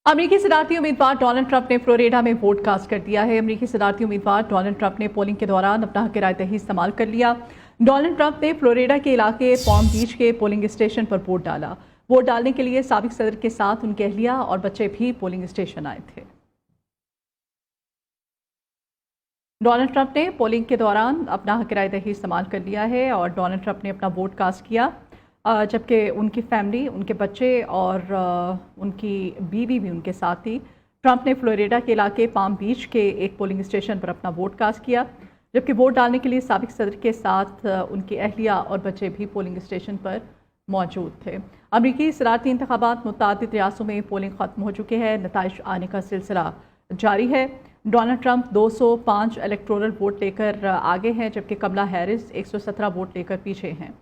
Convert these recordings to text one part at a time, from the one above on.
अमेरिकी सदारती उम्मीदवार Donald Trump ने फ्लोरिडा में वोट कास्ट कर दिया है। अमेरिकी सदारती उम्मीदवार डोनाल्ड ट्रंप ने पोलिंग के दौरान अपना हक राय दही इस्तेमाल कर लिया। डोनाल्ड ट्रंप ने फ्लोरिडा के इलाके पॉम बीच के पोलिंग स्टेशन पर वोट डाला। वोट डालने के लिए साबिक सदर के साथ उनकी अहलिया और बच्चे भी पोलिंग स्टेशन आए थे। डोनाल्ड ट्रंप ने पोलिंग के दौरान अपना हक राय दही इस्तेमाल कर लिया है और डोनाल्ड ट्रंप ने अपना वोट कास्ट किया, जबकि उनकी फैमिली, उनके बच्चे और उनकी बीवी भी उनके साथ थी। ट्रंप ने फ्लोरिडा के इलाके पाम बीच के एक पोलिंग स्टेशन पर अपना वोट कास्ट किया, जबकि वोट डालने के लिए साबिक सदर के साथ उनकी अहलिया और बच्चे भी पोलिंग स्टेशन पर मौजूद थे। अमरीकी सदारती इंतखाबात मुतादिद रियासतों में पोलिंग ख़त्म हो चुके हैं। नताइज आने का सिलसिला जारी है। डोनाल्ड ट्रंप 205 इलेक्टोरल वोट लेकर आगे हैं, जबकि कमला हैरिस 117 वोट लेकर पीछे हैं।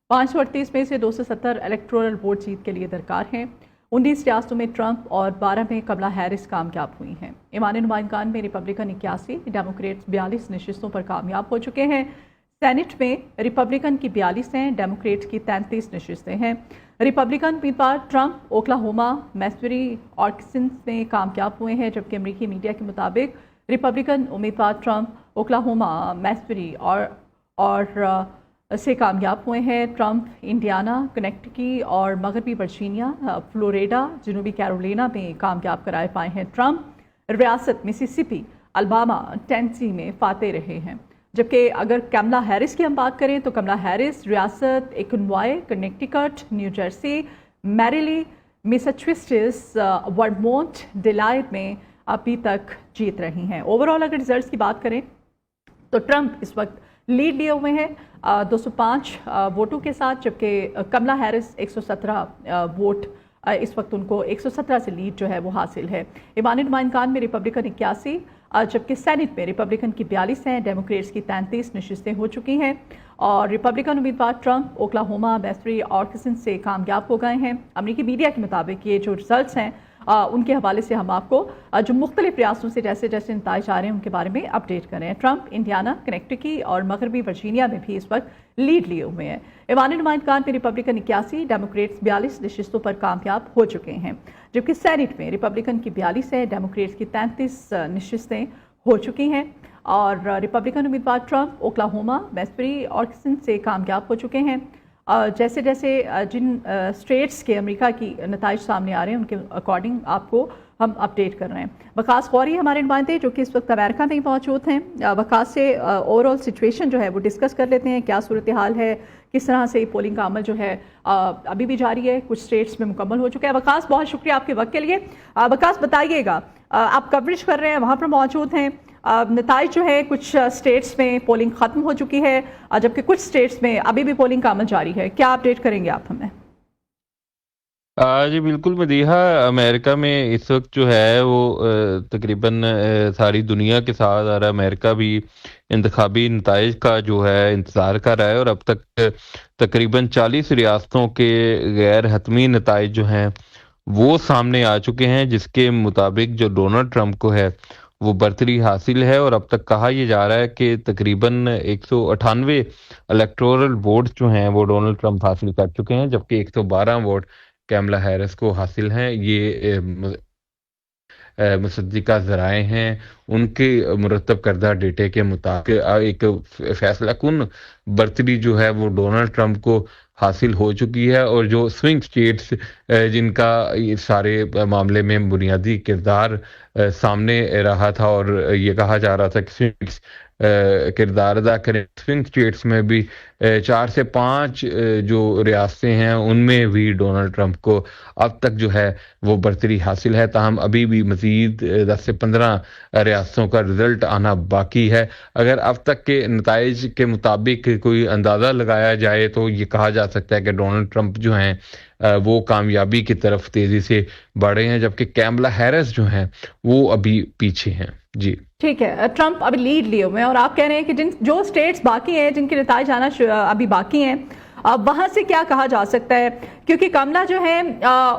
538 में से 270 इलेक्टोरल वोट जीत के लिए दरकार हैं। 19 रियासतों में ट्रंप और 12 में कमला हैरिस कामयाब हुई हैं। ईमानी नुमाइंदगान में रिपब्लिकन 81, डेमोक्रेट्स 42 नशिस्तों पर कामयाब हो चुके हैं। सेनेट में रिपब्लिकन की 42 हैं, डेमोक्रेट्स की 33 नशिस्तें हैं। रिपब्लिकन उम्मीदवार ट्रंप ओक्लाहोमा, मिसूरी, आर्कांसस में कामयाब हुए हैं, जबकि अमेरिकी मीडिया के मुताबिक रिपब्लिकन उम्मीदवार ट्रंप ओक्लाहोमा, मिसूरी और से कामयाब हुए हैं। ट्रंप इंडियाना, कनेक्टिकी और मगरबी वर्जीनिया, फ्लोरिडा, जनूबी कैरोलिना में कामयाब कराए पाए हैं। ट्रंप रियासत मिसिसिपी, अल्बामा, टेनेसी में फाते रहे हैं, जबकि अगर कमला हैरिस की हम बात करें तो कमला हैरिस रियासत Illinois, Connecticut, new Jersey, Maryland, Massachusetts, Vermont, Delaware में अभी तक जीत रही हैं। ओवरऑल अगर रिजल्ट्स की बात करें तो ट्रंप इस वक्त लीड लिए हुए हैं 205 वोटों के साथ, जबकि कमला हैरिस 117 वोट, इस वक्त उनको 117 से लीड जो है वो हासिल है। ईमानी नुमाइंदगान में रिपब्लिकन 81, जबकि सेनेट में रिपब्लिकन की 42 हैं, डेमोक्रेट्स की 33 नशिस्तें हो चुकी हैं और रिपब्लिकन उम्मीदवार ट्रंप ओक्लाहोमा, मिसूरी और आर्कांसस से कामयाब हो गए हैं। अमेरिकी मीडिया के मुताबिक ये जो रिजल्ट्स हैं उनके हवाले से हम आपको जो मुख्तलिफ रियासतों से जैसे जैसे नताइज आ रहे हैं उनके बारे में अपडेट कर रहे हैं। ट्रंप इंडियाना, कनेक्टिकी और मगरबी वर्जीनिया में भी इस वक्त लीड लिए हुए हैं। ईमानी नुमाइंदगान में रिपब्लिकन 81, डेमोक्रेट्स 42 नशिस्तों पर कामयाब हो चुके हैं, जबकि सेनेट में रिपब्लिकन की 42 है, डेमोक्रेट्स की 33 नशिस्तें हो चुकी हैं और रिपब्लिकन उम्मीदवार ट्रंप ओक्लाहोमा, मिसूरी और आर्कांसस से कामयाब हो चुके हैं। जैसे जैसे जिन स्टेट्स के अमेरिका की नताइज सामने आ रहे हैं उनके अकॉर्डिंग आपको हम अपडेट कर रहे हैं। वकास गौरी हमारे नुमाइंदे जो कि इस वक्त अमेरिका में ही मौजूद हैं। वकास से ओवरऑल सिचुएशन जो है वो डिस्कस कर लेते हैं, क्या सूरत हाल है, किस तरह से पोलिंग का अमल जो है अभी भी जारी है, कुछ स्टेट्स में मुकम्मल हो चुका है। वकास, बहुत शुक्रिया आपके वक्त के लिए। वकास बताइएगा, आप कवरेज कर रहे हैं, वहाँ पर मौजूद हैं, नताइज जो है कुछ स्टेट्स में पोलिंग ख़त्म हो चुकी है, जबकि कुछ स्टेट्स में अभी भी पोलिंग का अमल जारी है, क्या अपडेट करेंगे आप हमें? जी बिल्कुल मदीहा, अमेरिका में इस वक्त जो है वो तकरीबन सारी दुनिया के साथ आ रहा है। अमेरिका भी इंतखाबी नताइज का जो है इंतज़ार कर रहा है और अब तक तकरीबन 40 रियासतों के गैर हतमी नताइज जो हैं वो सामने आ चुके हैं, जिसके मुताबिक जो डोनाल्ड ट्रंप को है वो बर्तरी हासिल है और अब तक कहा यह जा रहा है कि तकरीबन 198 इलेक्टोरल वोट जो हैं वो डोनाल्ड ट्रंप हासिल कर चुके हैं, जबकि 112 वोट कैमला हैरिस को हासिल हैं। ये मुसद्दिका ज़राए हैं, उनके मुरतब करदा डेटे के मुताबिक एक फैसला कुन बर्तरी जो है वो डोनाल्ड ट्रंप को हासिल हो चुकी है और जो स्विंग स्टेट्स जिनका ये सारे मामले में बुनियादी किरदार सामने रहा था और ये कहा जा रहा था कि स्विंग्स किरदार अदा करें, स्विंग स्टेट्स में भी 4 से 5 जो रियासतें हैं उनमें भी डोनाल्ड ट्रंप को अब तक जो है वो बर्तरी हासिल है। ताहम अभी भी मज़ीद 10 से 15 रियासतों का रिजल्ट आना बाकी है। अगर अब तक के नताइज के मुताबिक कोई अंदाज़ा लगाया जाए तो ये कहा जा सकता है कि डोनाल्ड ट्रंप जो हैं वो कामयाबी की तरफ तेज़ी से बढ़े हैं, जबकि कैमला हैरिस जो हैं वो अभी पीछे हैं। जी ठीक है, ट्रंप अभी लीड लिए हुए हैं और आप कह रहे हैं कि जो स्टेट्स बाकी हैं, जिनके नताइज आना अभी बाकी हैं, वहाँ से क्या कहा जा सकता है? क्योंकि कमला जो है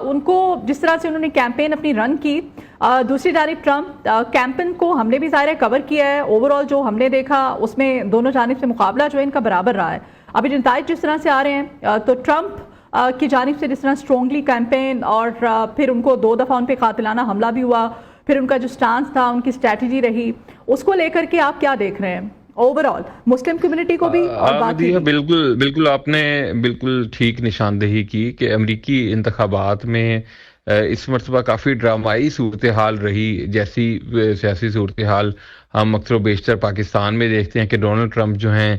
उनको जिस तरह से उन्होंने कैंपेन अपनी रन की, दूसरी जानिब ट्रंप कैंपेन को हमने भी ज़ाहिर कवर किया है। ओवरऑल जो हमने देखा उसमें दोनों जानिब से मुकाबला जो है इनका बराबर रहा है। अभी नताइज जिस तरह से आ रहे हैं तो ट्रंप کی جانب سے جس طرح اسٹرانگلی کیمپین اور پھر ان کو 2 دفعہ ان پہ قاتلانہ حملہ بھی ہوا، پھر ان کا جو سٹانس تھا، ان کی اسٹریٹجی رہی، اس کو لے کر کے آپ کیا دیکھ رہے ہیں اوور آل مسلم کمیونٹی کو بھی اور باقی مدیحہ، بھی؟ بالکل آپ نے بالکل ٹھیک نشاندہی کی کہ امریکی انتخابات میں اس مرتبہ کافی ڈرامائی صورتحال رہی، جیسی سیاسی صورتحال ہم اکثر و بیشتر پاکستان میں دیکھتے ہیں کہ ڈونلڈ ٹرمپ جو ہیں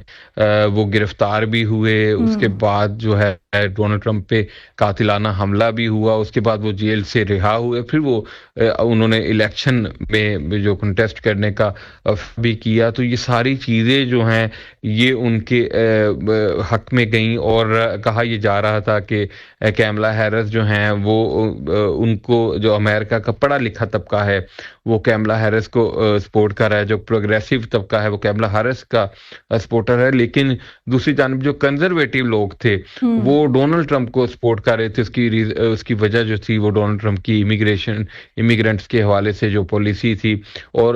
وہ گرفتار بھی ہوئے، اس کے بعد جو ہے ڈونلڈ ٹرمپ پہ قاتلانہ حملہ بھی ہوا، اس کے بعد وہ جیل سے رہا ہوئے، پھر وہ انہوں نے الیکشن میں جو کنٹیسٹ کرنے کا بھی کیا، تو یہ ساری چیزیں جو ہیں یہ ان کے حق میں گئیں، اور کہا یہ جا رہا تھا کہ کیملا ہیرس جو ہیں وہ ان کو، جو امریکہ کا پڑھا لکھا طبقہ ہے وہ کیملا ہیرس کو سپورٹ کر رہا ہے، جو پروگریسو طبقہ ہے وہ کیملا ہیرس کا سپورٹر ہے، لیکن دوسری جانب جو کنزرویٹو لوگ تھے وہ ڈونلڈ ٹرمپ کو سپورٹ کر رہے تھے۔ اس کی وجہ جو تھی وہ ڈونلڈ ٹرمپ کی امیگرینٹس کے حوالے سے جو پالیسی تھی، اور